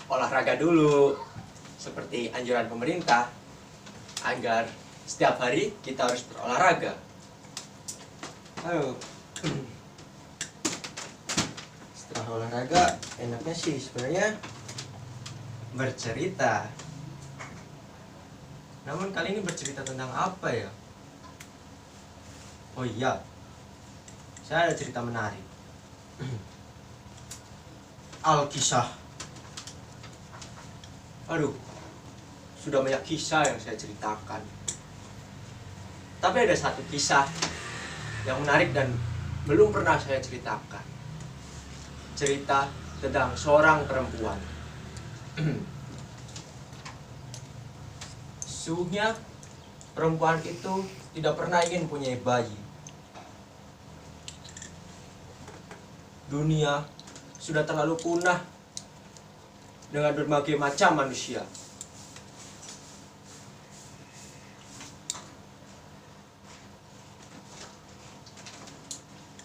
olahraga dulu, seperti anjuran pemerintah agar setiap hari kita harus berolahraga. Setelah olahraga, enaknya sih sebenarnya bercerita. Namun kali ini bercerita tentang apa ya? Oh iya, saya ada cerita menarik. Alkisah. Aduh, sudah banyak kisah yang saya ceritakan. Tapi ada satu kisah yang menarik dan belum pernah saya ceritakan. Cerita tentang seorang perempuan. Sesungguhnya perempuan itu tidak pernah ingin punya bayi. Dunia sudah terlalu punah dengan berbagai macam manusia.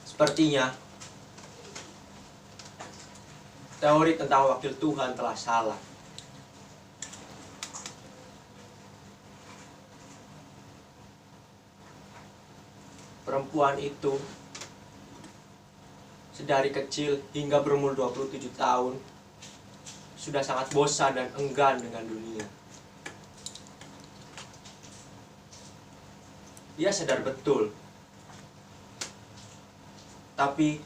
Sepertinya teori tentang wakil Tuhan telah salah. Perempuan itu sedari kecil hingga berumur 27 tahun sudah sangat bosan dan enggan dengan dunia. Ia sadar betul, tapi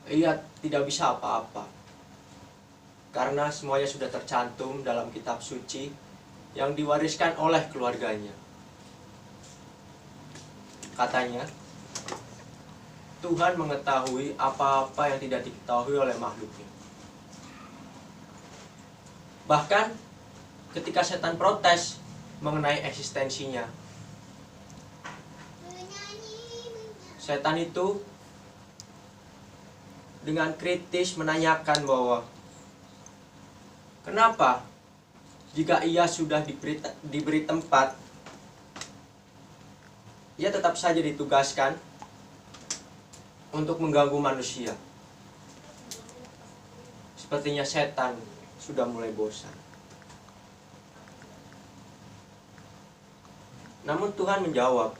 ia tidak bisa apa-apa karena semuanya sudah tercantum dalam kitab suci yang diwariskan oleh keluarganya. Katanya, Tuhan mengetahui apa-apa yang tidak diketahui oleh makhluknya. Bahkan ketika setan protes mengenai eksistensinya, setan itu dengan kritis menanyakan bahwa kenapa jika ia sudah diberi tempat, ia tetap saja ditugaskan untuk mengganggu manusia. Sepertinya setan sudah mulai bosan. Namun Tuhan menjawab,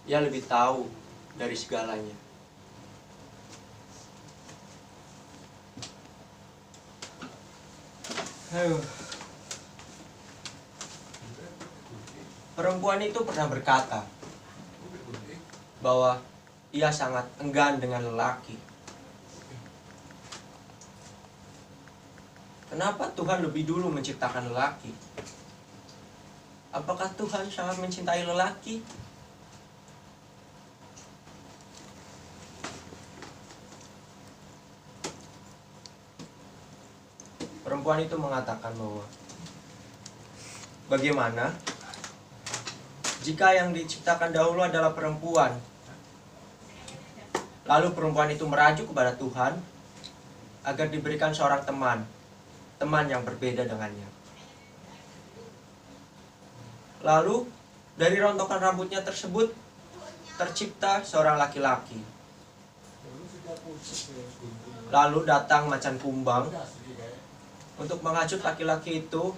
ia lebih tahu dari segalanya. Perempuan itu pernah berkata bahwa ia sangat enggan dengan lelaki. Kenapa Tuhan lebih dulu menciptakan lelaki? Apakah Tuhan sangat mencintai lelaki? Perempuan itu mengatakan bahwa bagaimana jika yang diciptakan dahulu adalah perempuan, lalu perempuan itu merajuk kepada Tuhan agar diberikan seorang teman yang berbeda dengannya. Lalu dari rontokan rambutnya tersebut tercipta seorang laki-laki. Lalu datang macan kumbang untuk menghasut laki-laki itu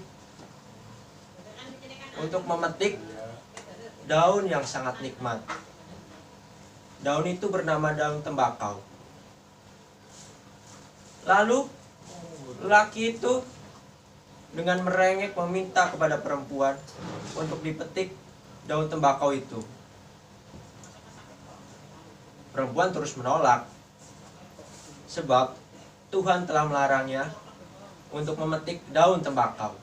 untuk memetik daun yang sangat nikmat. Daun itu bernama daun tembakau. Lalu lelaki itu dengan merengek meminta kepada perempuan untuk dipetik daun tembakau itu. Perempuan terus menolak, sebab Tuhan telah melarangnya untuk memetik daun tembakau.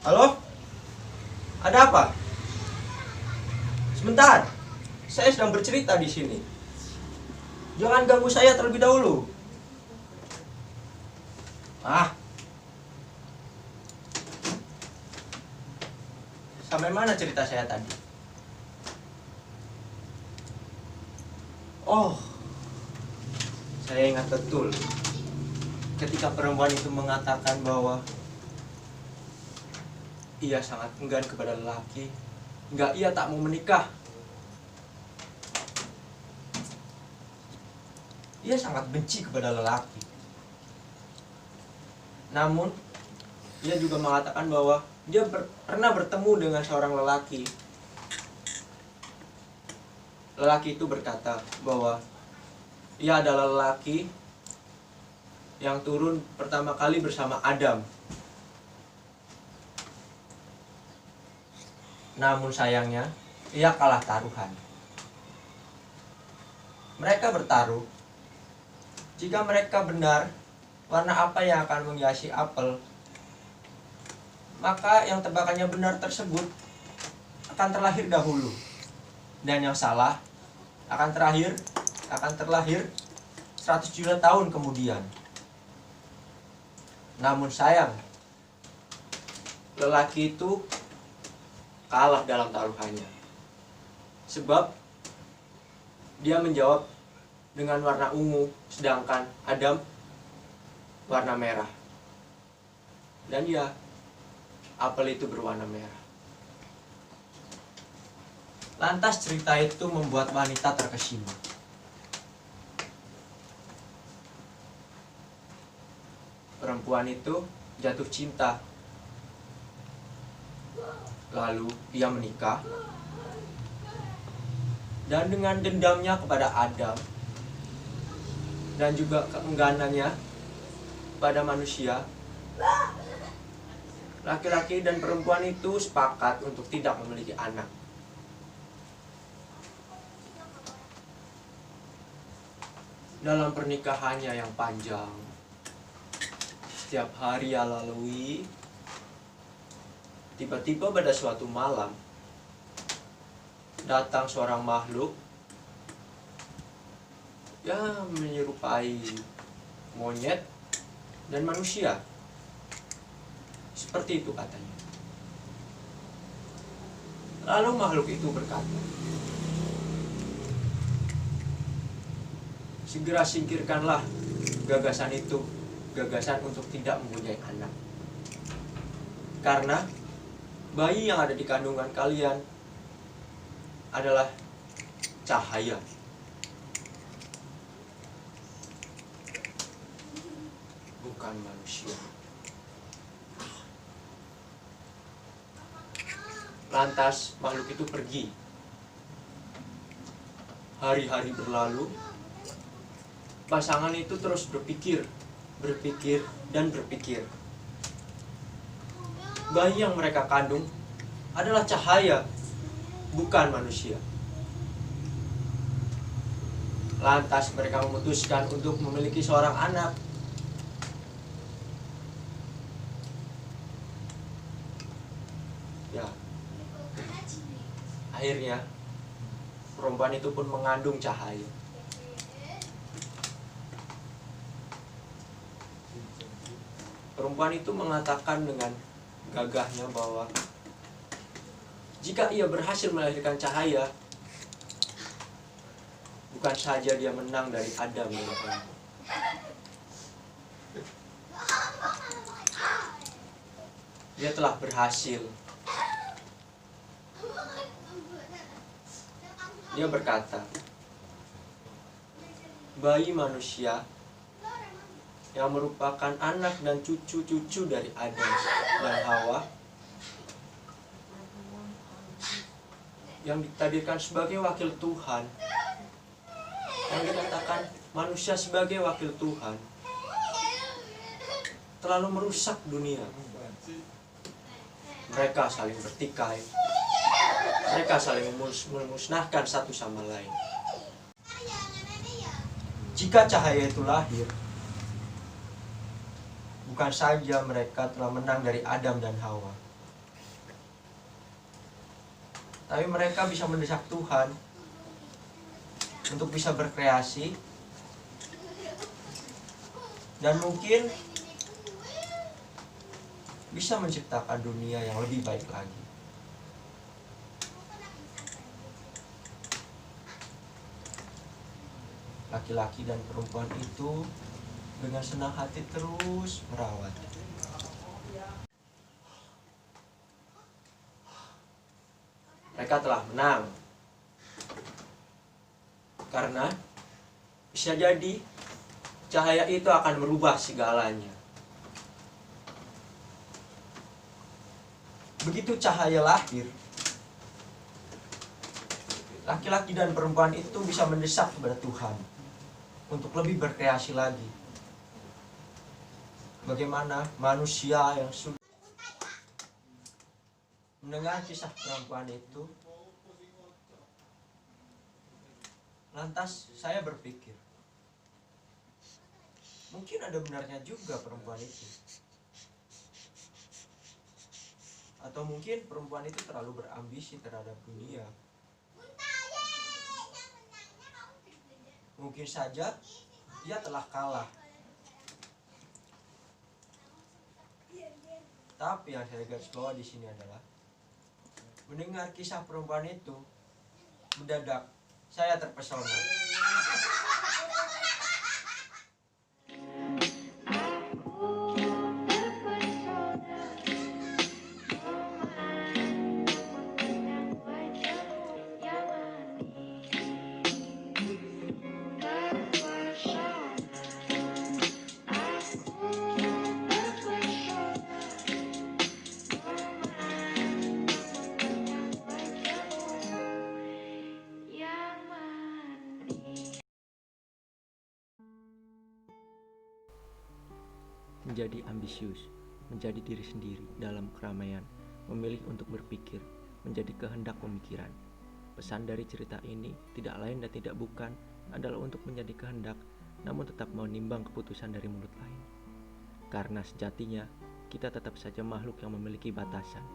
Halo? Ada apa? Sebentar, saya sedang bercerita di sini. Jangan ganggu saya terlebih dahulu. Sampai mana cerita saya tadi? Oh, saya ingat betul. ketika perempuan itu mengatakan bahwa ia sangat enggan kepada lelaki, hingga ia tak mau menikah. Ia sangat benci kepada lelaki. Namun, ia juga mengatakan bahwa dia pernah bertemu dengan seorang lelaki. Lelaki itu berkata bahwa ia adalah lelaki yang turun pertama kali bersama Adam. Namun sayangnya, ia kalah taruhan. Mereka bertaruh. Jika mereka benar, warna apa yang akan menghiasi apel, maka yang tebakannya benar tersebut akan terlahir dahulu. Dan yang salah akan terlahir 100 juta tahun kemudian. Namun sayang, lelaki itu kalah dalam taruhannya. Sebab dia menjawab dengan warna ungu, sedangkan Adam warna merah. Dan ya, apel itu berwarna merah. Lantas cerita itu membuat wanita terkesima. Perempuan itu jatuh cinta. Lalu ia menikah. Dan dengan dendamnya kepada Adam dan juga keengganannya pada manusia, laki-laki dan perempuan itu sepakat untuk tidak memiliki anak. Dalam pernikahannya yang panjang, setiap hari ia lalui, tiba-tiba pada suatu malam datang seorang makhluk yang menyerupai monyet dan manusia. Seperti itu katanya. Lalu makhluk itu berkata, segera singkirkanlah gagasan itu, gagasan untuk tidak mempunyai anak. Karena bayi yang ada di kandungan kalian adalah cahaya. Bukan manusia. Lantas makhluk itu pergi. Hari-hari berlalu. Pasangan itu terus berpikir dan berpikir. Bayi yang mereka kandung adalah cahaya, bukan manusia. Lantas mereka memutuskan untuk memiliki seorang anak. Ya, akhirnya perempuan itu pun mengandung cahaya. Perempuan itu mengatakan dengan gagahnya bahwa jika ia berhasil melahirkan cahaya, bukan saja dia menang dari Adam dan Hawa, dia telah berhasil. Dia berkata, bayi manusia yang merupakan anak dan cucu-cucu dari Adam dan Hawa, yang ditakdirkan sebagai wakil Tuhan, yang dikatakan manusia sebagai wakil Tuhan, terlalu merusak dunia. Mereka saling bertikai, mereka saling memusnahkan satu sama lain. Jika cahaya itu lahir, bukan saja mereka telah menang dari Adam dan Hawa, tapi mereka bisa mendesak Tuhan untuk bisa berkreasi dan mungkin bisa menciptakan dunia yang lebih baik lagi. Laki-laki dan perempuan itu dengan senang hati terus merawat. Mereka telah menang. Karena bisa jadi cahaya itu akan merubah segalanya. Begitu cahaya lahir, laki-laki dan perempuan itu bisa mendesak kepada Tuhan untuk lebih berkreasi lagi. Bagaimana manusia yang sudah mendengar kisah perempuan itu, lantas saya berpikir, mungkin ada benarnya juga perempuan itu. Atau mungkin perempuan itu terlalu berambisi terhadap dunia. Mungkin saja dia telah kalah. Tapi yang saya garis bawah di sini adalah mendengar kisah perempuan itu, mendadak saya terpesona. Menjadi ambisius, menjadi diri sendiri dalam keramaian, memilih untuk berpikir, menjadi kehendak pemikiran. Pesan dari cerita ini tidak lain dan tidak bukan adalah untuk menjadi kehendak, namun tetap menimbang keputusan dari mulut lain. Karena sejatinya, kita tetap saja makhluk yang memiliki batasan.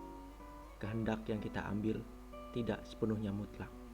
Kehendak yang kita ambil tidak sepenuhnya mutlak.